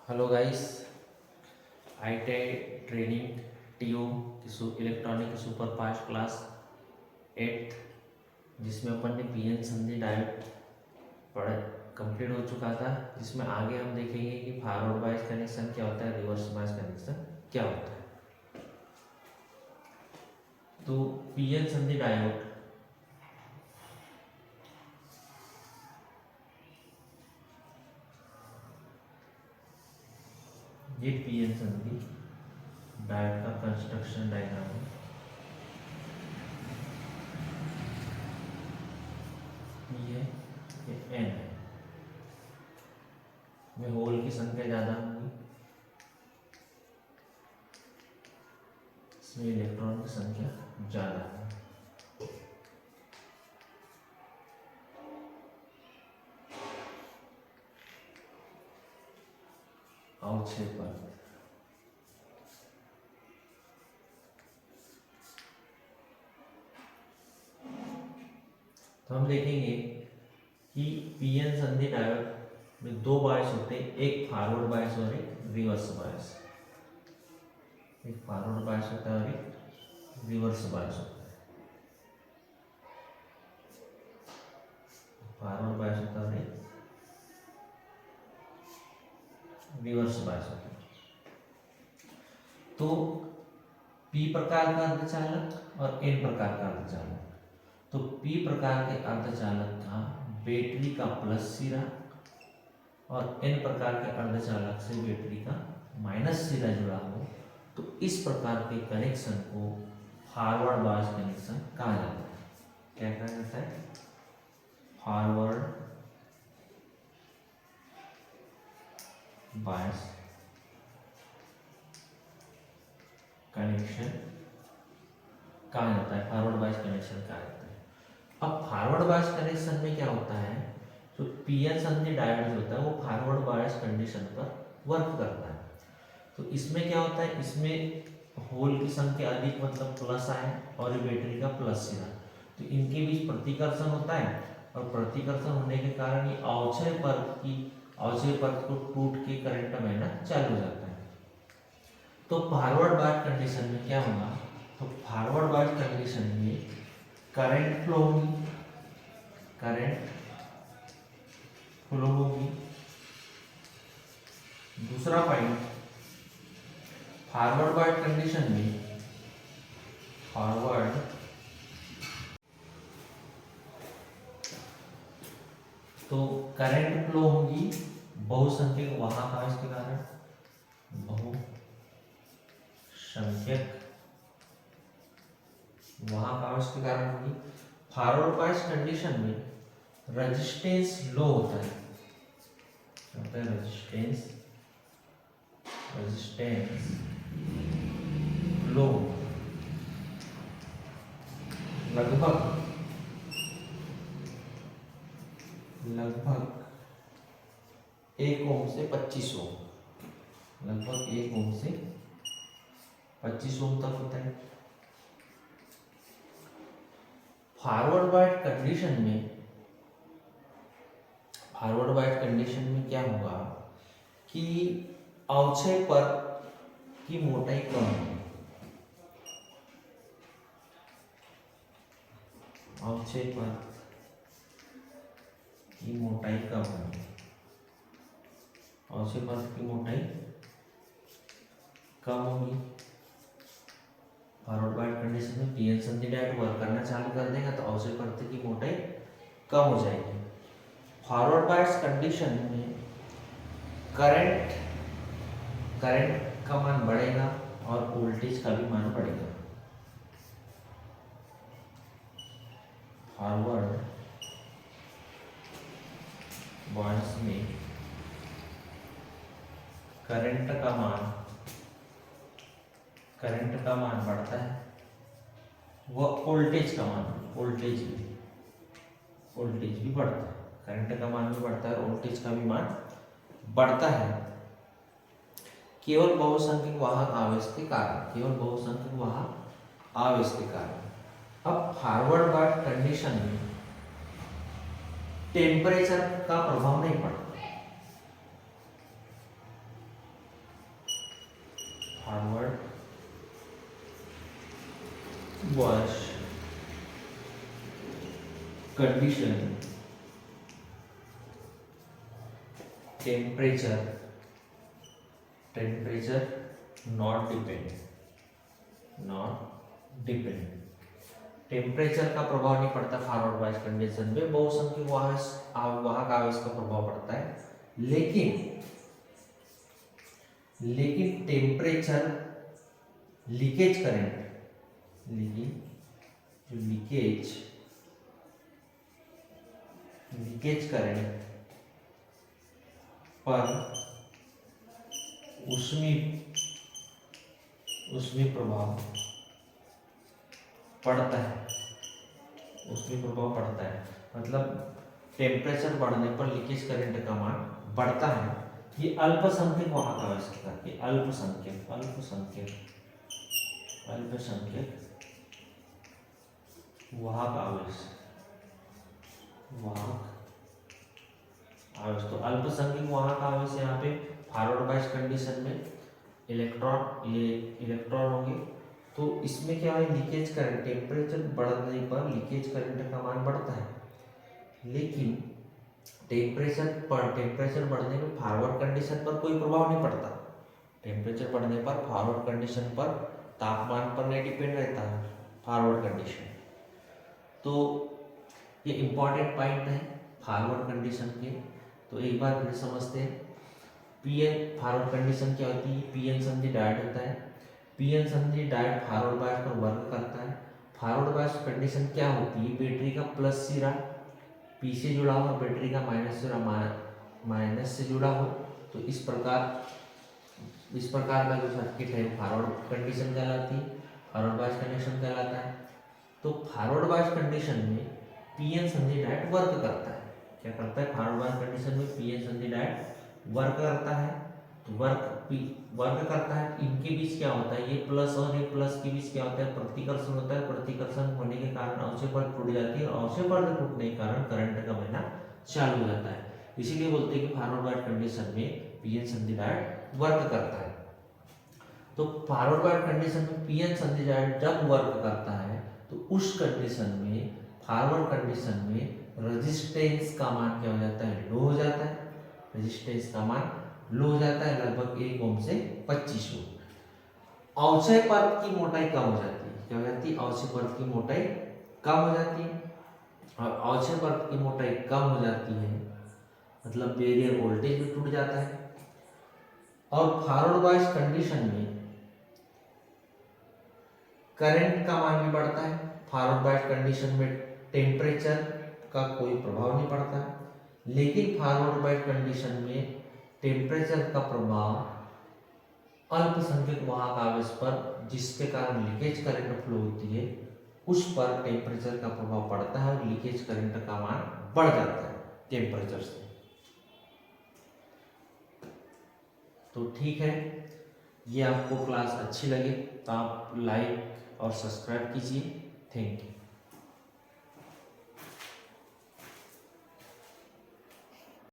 Hello guys. ITI training टीयू की electronic की सुपर फास्ट क्लास 8 जिसमें अपन ने पीएन संधि डायोड पढ़ा कंप्लीट हो चुका था। जिसमें आगे हम देखेंगे कि फॉरवर्ड बायस कनेक्शन क्या होता है, रिवर्स बायस कनेक्शन क्या होता है। तो पीएन संधि डायोड ये पीएन संधि डायोड का कंस्ट्रक्शन डायग्राम है। ये एन है, में होल की संख्या ज़्यादा होगी, इसमें इलेक्ट्रॉन की संख्या ज़्यादा है। अवक्षेपण तो हम देखेंगे कि पीएन संधि डायोड में दो बायस होते हैं, एक फॉरवर्ड बायस और एक रिवर्स बायस। एक फॉरवर्ड बायस होता है और एक रिवर्स बायस होता है। फॉरवर्ड बायस होता है और एक रिवर्स बायस होता है। तो पी प्रकार का अर्धचालक और एन प्रकार का अर्धचालक। तो पी प्रकार के अर्धचालक का बैटरी का प्लस सिरा और एन प्रकार के अर्धचालक से बैटरी का माइनस सिरा जुड़ा हो, तो इस प्रकार के कनेक्शन को फॉरवर्ड बायस कनेक्शन कहा जाता है। क्या कहा जाता है? फॉरवर्ड बायस कनेक्शन कहा जाता है। फॉरवर्ड बायस कनेक्शन कहा जाता है। अब फॉरवर्ड बायस कनेक्शन में क्या होता है, जो पीएन संधि डायोड जो होता है वो फॉरवर्ड बायस कंडीशन पर वर्क करता है। तो इसमें क्या होता है, इसमें होल की संख्या अधिक मतलब प्लस आए और ये बैटरी का प्लस सिरा, तो इनके बीच प्रतिकर्षण होता है और प्रतिकर्षण होने के कारण ये अवक्षय परत को टूट के करंट बहना चालू हो जाता है। तो फॉरवर्ड बायस कंडीशन में क्या होगा, तो फॉरवर्ड बायस कंडीशन में करंट फ्लो होगी, करंट फ्लो होगी। दूसरा पॉइंट, फॉरवर्ड बायस कंडीशन में फॉरवर्ड तो करंट फ्लो होगी बहुसंख्यक वाहक आवेश के कारण, बहुसंख्यक वाहक आवेश के कारण होगी। फॉरवर्ड बायस कंडीशन में रेजिस्टेंस लो होता है, रेजिस्टेंस लो, लगभग 1 ओम से 25 ओम, लगभग 1 ओम से 25 ओम तक होता है। फॉरवर्ड बायस कंडीशन में क्या होगा कि अवक्षय परत की मोटाई कम होगी, अवक्षय परत की मोटाई कम होगी, अवक्षय परत की मोटाई कम होगी। फॉरवर्ड बायस कंडीशन में पीएन संधि डायोड वर्क करना चालू कर देगा तो अवक्षय परत की मोटाई कम हो जाएगी। फॉरवर्ड बायस कंडीशन में करंट का मान बढ़ेगा और वोल्टेज का भी मान बढ़ेगा। फॉरवर्ड बायस में करंट का मान बढ़ता है, वह वोल्टेज भी बढ़ता है। करंट का मान भी बढ़ता है और वोल्टेज का भी मान बढ़ता है, केवल बहुसंख्यक वाहक आवेश के कारण। अब फॉरवर्ड बायस कंडीशन में टेम्परेचर का प्रभाव नहीं पड़ता, wash condition temperature not depend temperature का प्रभाव नहीं पड़ता फॉरवर्ड बायस कंडीशन में, बहुसंख्यक वाहक आवेश का प्रभाव पड़ता है, लेकिन temperature leakage current leakage current पर उसमें प्रभाव पड़ता है, मतलब टेम्परेचर बढ़ने पर लीकेज करंट का मान बढ़ता है। ये अल्पसंख्यक वाहक आवेश के कारण, अल्पसंख्यक वाहक आवेश तो अल्पसंख्यक वाहक आवेश यहाँ पे फॉरवर्ड बायस कंडीशन में इलेक्ट्रॉन होंगे, तो इसमें क्या है, लीकेज करंट, टेम्परेचर बढ़ने पर लीकेज करंट का मान बढ़ता है, लेकिन टेम्परेचर बढ़ने में फॉरवर्ड कंडीशन पर कोई प्रभाव नहीं पड़ता। टेम्परेचर बढ़ने पर फॉरवर्ड कंडीशन पर तापमान पर नहीं डिपेंड रहता है फॉरवर्ड कंडीशन। तो ये इंपॉर्टेंट पॉइंट है फॉरवर्ड कंडीशन के। तो एक बार फिर समझते हैं। पीएन फॉरवर्ड कंडीशन क्या होती है, पीएन संधि डायोड होता है। पीएन संधि डायोड फॉरवर्ड बायस पर वर्क करता है। फॉरवर्ड बायस कंडीशन क्या होती है, बैटरी का प्लस सिरा पी से जुड़ा हो, बैटरी का माइनस सिरा माइनस से जुड़ा हो, तो इस प्रकार का जो सर्किट है फॉरवर्ड कंडीशन कहलाती है, फॉरवर्ड बायस कंडीशन कहलाता है। तो फॉरवर्ड बायस कंडीशन में पीएन संधि डायोड वर्क करता है। क्या करता है, फॉरवर्ड बायस कंडीशन में पीएन संधि डायोड वर्क करता है। तो वर्क करता है, इनके बीच क्या होता है, ये प्लस और ये प्लस के बीच क्या होता है, प्रतिकर्षण होता है। प्रतिकर्षण होने के कारण अवशय परत टूट जाती है, और अवशय परत टूटने के कारण करंट का बहना चालू हो जाता है। इसीलिए बोलते हैं कि फॉरवर्ड बायस कंडीशन में पीएन संधि डायोड वर्क करता है। तो फॉरवर्ड बायस कंडीशन में पीएन संधि डायोड जब वर्क करता है, तो उस कंडीशन में फॉरवर्ड कंडीशन में रेजिस्टेंस का मान क्या हो जाता है, लो हो जाता है। रेजिस्टेंस का मान लो हो जाता है, लगभग 1 ओम से 25 ओम। अवक्षय परत की मोटाई कम हो जाती है। क्या हो जाती है, अवक्षय परत की मोटाई कम हो जाती है। और अवक्षय परत की मोटाई कम हो जाती है, मतलब बैरियर वोल्टेज भी टूट जाता है। और फॉरवर्ड बायस कंडीशन में करंट का मान भी बढ़ता है। फॉरवर्ड बायस कंडीशन में टेम्परेचर का कोई प्रभाव नहीं पड़ता, लेकिन फॉरवर्ड बायस कंडीशन में टेम्परेचर का प्रभाव अल्पसंख्यक वाहक आवेश पर, जिसके कारण लीकेज करंट फ्लो होती है, उस पर टेम्परेचर का प्रभाव पड़ता है और लीकेज करंट का मान बढ़ जाता है टेम्परेचर से। तो ठीक है, ये आपको क्लास अच्छी लगे तो आप लाइक और सब्सक्राइब कीजिए। Thank you.